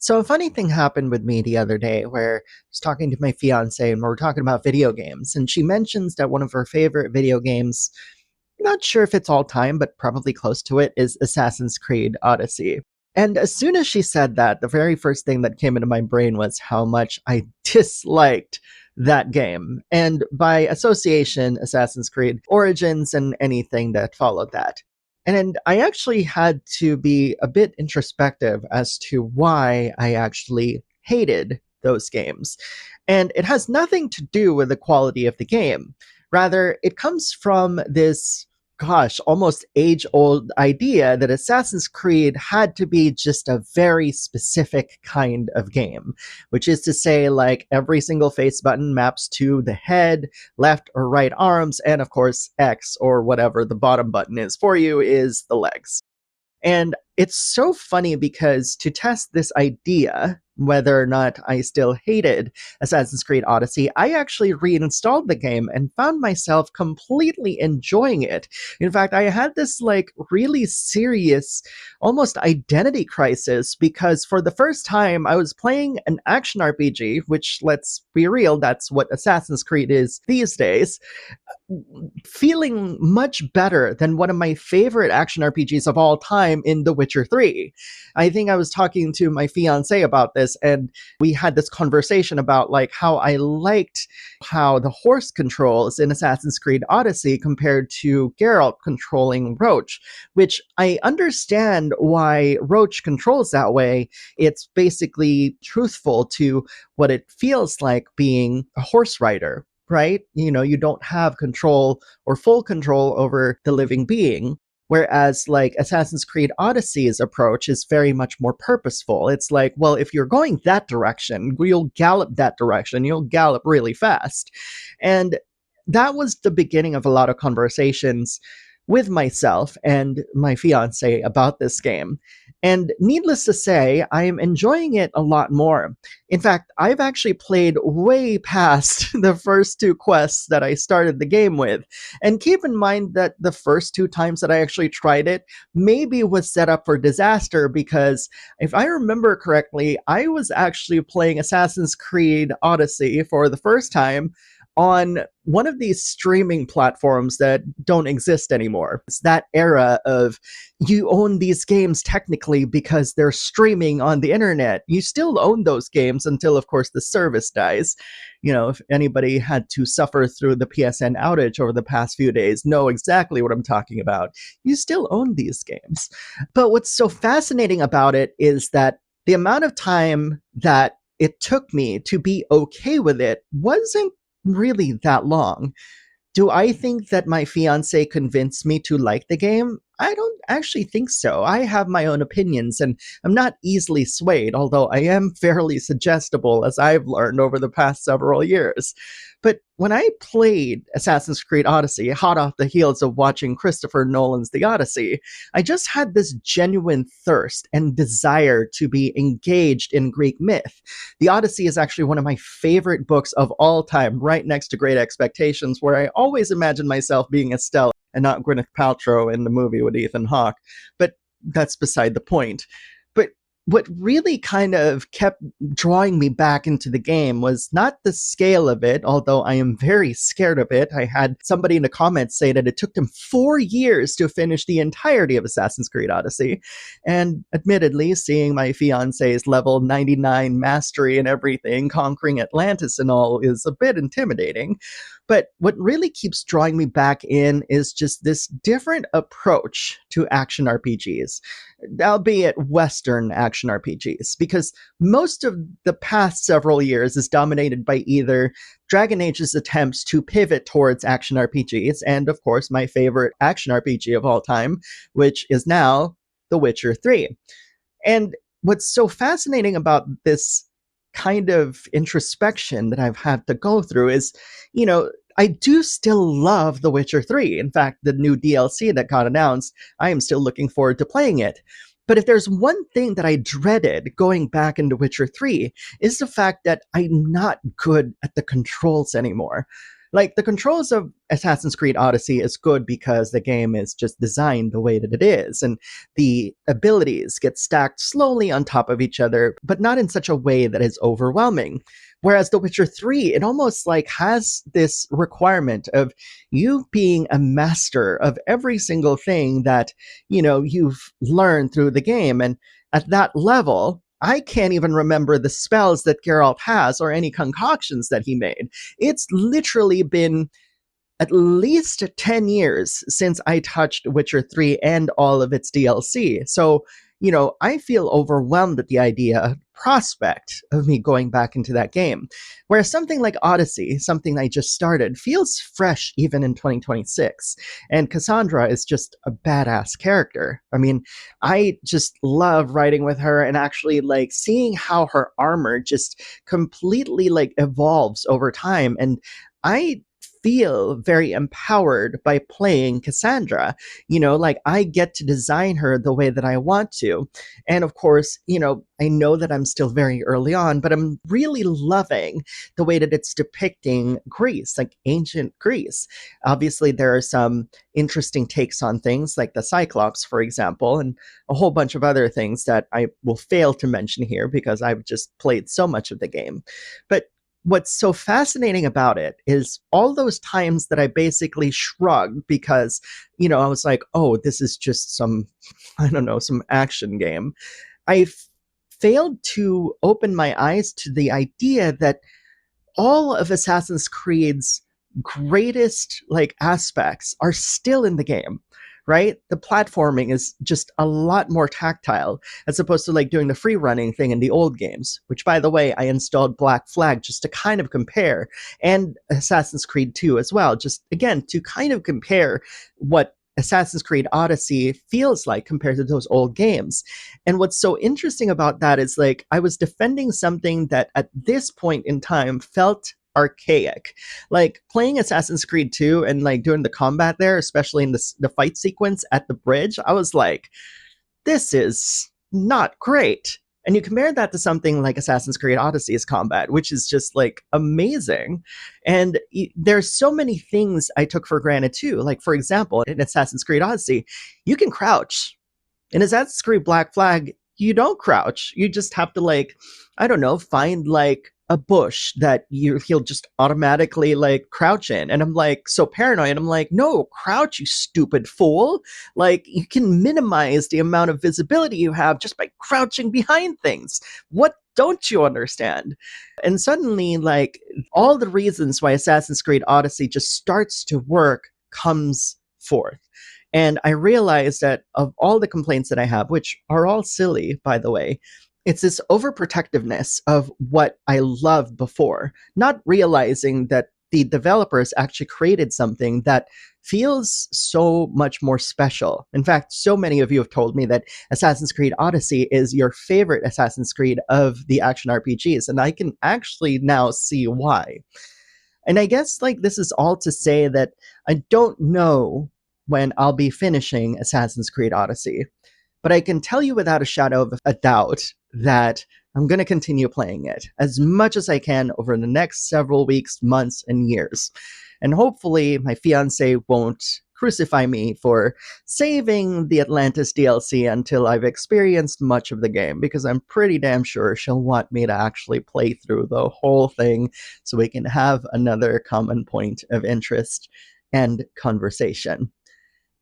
So a funny thing happened with me the other day where I was talking to my fiance and we were talking about video games, and she mentions that one of her favorite video games, not sure if it's all time, but probably close to it, is Assassin's Creed Odyssey. And as soon as she said that, the very first thing that came into my brain was how much I disliked that game. And by association, Assassin's Creed Origins and anything that followed that. And I actually had to be a bit introspective as to why I actually hated those games. And it has nothing to do with the quality of the game. Rather, it comes from this, gosh, almost age old idea that Assassin's Creed had to be just a very specific kind of game, which is to say, like, every single face button maps to the head, left or right arms, and of course, X or whatever the bottom button is for you is the legs. And it's so funny because to test this idea, whether or not I still hated Assassin's Creed Odyssey, I actually reinstalled the game and found myself completely enjoying it. In fact, I had this like really serious, almost identity crisis because for the first time I was playing an action RPG, which, let's be real, that's what Assassin's Creed is these days, feeling much better than one of my favorite action RPGs of all time in The Witcher 3. I think I was talking to my fiance about this, and we had this conversation about like how I liked how the horse controls in Assassin's Creed Odyssey compared to Geralt controlling Roach, which I understand why Roach controls that way. It's basically truthful to what it feels like being a horse rider, right? You know, you don't have control or full control over the living being. Whereas, like, Assassin's Creed Odyssey's approach is very much more purposeful. It's like, well, if you're going that direction, you'll gallop that direction, you'll gallop really fast. And that was the beginning of a lot of conversations with myself and my fiance about this game. And needless to say, I am enjoying it a lot more. In fact, I've actually played way past the first two quests that I started the game with. And keep in mind that the first two times that I actually tried it maybe was set up for disaster because if I remember correctly, I was actually playing Assassin's Creed Odyssey for the first time on one of these streaming platforms that don't exist anymore. It's that era of you own these games technically because they're streaming on the internet. You still own those games until, of course, the service dies. You know, if anybody had to suffer through the PSN outage over the past few days, know exactly what I'm talking about. You still own these games. But what's so fascinating about it is that the amount of time that it took me to be okay with it wasn't really that long. Do I think that my fiance convinced me to like the game? I don't actually think so. I have my own opinions and I'm not easily swayed, although I am fairly suggestible as I've learned over the past several years. But when I played Assassin's Creed Odyssey, hot off the heels of watching Christopher Nolan's The Odyssey, I just had this genuine thirst and desire to be engaged in Greek myth. The Odyssey is actually one of my favorite books of all time, right next to Great Expectations, where I always imagine myself being Estelle and not Gwyneth Paltrow in the movie with Ethan Hawke. But that's beside the point. But what really kind of kept drawing me back into the game was not the scale of it, although I am very scared of it. I had somebody in the comments say that it took them 4 years to finish the entirety of Assassin's Creed Odyssey. And admittedly, seeing my fiance's level 99 mastery and everything, conquering Atlantis and all, is a bit intimidating. But what really keeps drawing me back in is just this different approach to action RPGs, albeit Western action RPGs, because most of the past several years is dominated by either Dragon Age's attempts to pivot towards action RPGs, and of course my favorite action RPG of all time, which is now The Witcher 3. And what's so fascinating about this kind of introspection that I've had to go through is, you know, I do still love The Witcher 3. In fact, the new DLC that got announced, I am still looking forward to playing it. But if there's one thing that I dreaded going back into Witcher 3 is the fact that I'm not good at the controls anymore. Like, the controls of Assassin's Creed Odyssey is good because the game is just designed the way that it is, and the abilities get stacked slowly on top of each other, but not in such a way that is overwhelming. Whereas The Witcher 3, it almost like has this requirement of you being a master of every single thing that, you've learned through the game. And at that level, I can't even remember the spells that Geralt has or any concoctions that he made. It's literally been at least 10 years since I touched Witcher 3 and all of its DLC. So, I feel overwhelmed at the prospect of me going back into that game. Whereas something like Odyssey, something I just started, feels fresh even in 2026. And Cassandra is just a badass character. I mean, I just love writing with her and actually like seeing how her armor just completely like evolves over time. And I feel very empowered by playing Cassandra. Like I get to design her the way that I want to. And of course, I know that I'm still very early on, but I'm really loving the way that it's depicting Greece, like ancient Greece. Obviously, there are some interesting takes on things like the Cyclops, for example, and a whole bunch of other things that I will fail to mention here because I've just played so much of the game. But what's so fascinating about it is all those times that I basically shrugged because, I was like, oh, this is just some, I don't know, some action game. I failed to open my eyes to the idea that all of Assassin's Creed's greatest like aspects are still in the game, right? The platforming is just a lot more tactile as opposed to like doing the free running thing in the old games, which by the way, I installed Black Flag just to kind of compare, and Assassin's Creed 2 as well, just again to kind of compare what Assassin's Creed Odyssey feels like compared to those old games. And what's so interesting about that is like I was defending something that at this point in time felt archaic. Like playing Assassin's Creed 2 and like doing the combat there, especially in the fight sequence at the bridge, I was like, this is not great. And you compare that to something like Assassin's Creed Odyssey's combat, which is just like amazing. And there's so many things I took for granted too. Like, for example, in Assassin's Creed Odyssey, you can crouch. In Assassin's Creed Black Flag, you don't crouch. You just have to, like, I don't know, find like a bush that he'll just automatically like crouch in. And I'm like so paranoid. I'm like, no, crouch, you stupid fool. Like you can minimize the amount of visibility you have just by crouching behind things. What don't you understand? And suddenly, like, all the reasons why Assassin's Creed Odyssey just starts to work comes forth. And I realized that of all the complaints that I have, which are all silly, by the way, it's this overprotectiveness of what I loved before, not realizing that the developers actually created something that feels so much more special. In fact, so many of you have told me that Assassin's Creed Odyssey is your favorite Assassin's Creed of the action RPGs, and I can actually now see why. And I guess like this is all to say that I don't know when I'll be finishing Assassin's Creed Odyssey, but I can tell you without a shadow of a doubt that I'm going to continue playing it as much as I can over the next several weeks, months, and years. And hopefully my fiance won't crucify me for saving the Atlantis DLC until I've experienced much of the game, because I'm pretty damn sure she'll want me to actually play through the whole thing so we can have another common point of interest and conversation.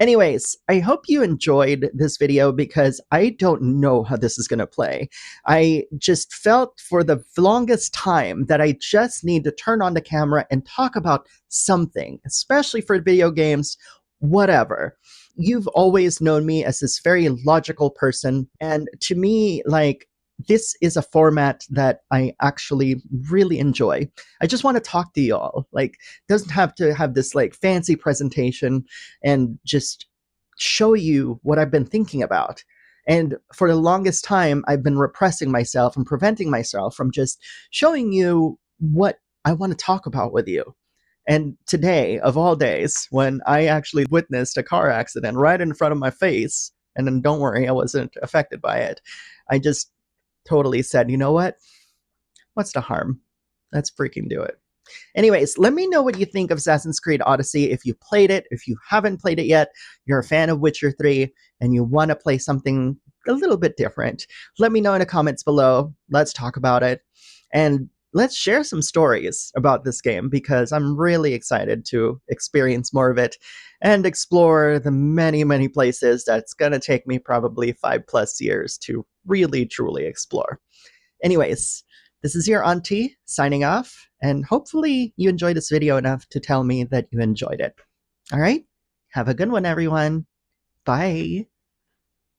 Anyways, I hope you enjoyed this video because I don't know how this is going to play. I just felt for the longest time that I just need to turn on the camera and talk about something, especially for video games, whatever. You've always known me as this very logical person, and to me, like, this is a format that I actually really enjoy. I just want to talk to y'all. Like, doesn't have to have this like fancy presentation, and just show you what I've been thinking about. And for the longest time, I've been repressing myself and preventing myself from just showing you what I want to talk about with you. And today, of all days, when I actually witnessed a car accident right in front of my face, and then don't worry, I wasn't affected by it, I just totally said, you know what? What's the harm? Let's freaking do it. Anyways, let me know what you think of Assassin's Creed Odyssey. If you played it, if you haven't played it yet, you're a fan of Witcher 3, and you want to play something a little bit different, let me know in the comments below. Let's talk about it. And let's share some stories about this game because I'm really excited to experience more of it and explore the many, many places that's going to take me probably 5+ years to really, truly explore. Anyways, this is your auntie signing off, and hopefully you enjoyed this video enough to tell me that you enjoyed it. All right? Have a good one, everyone. Bye.